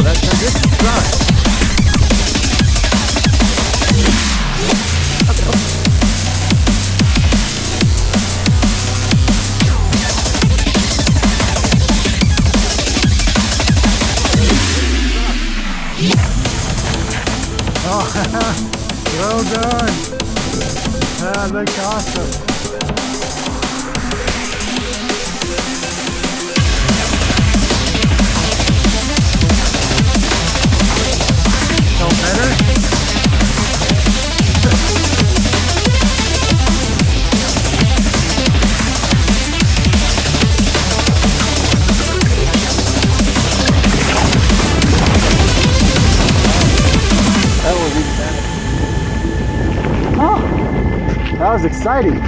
that transition. Try. Oh, well done. That looks awesome. Felt better? That was exciting.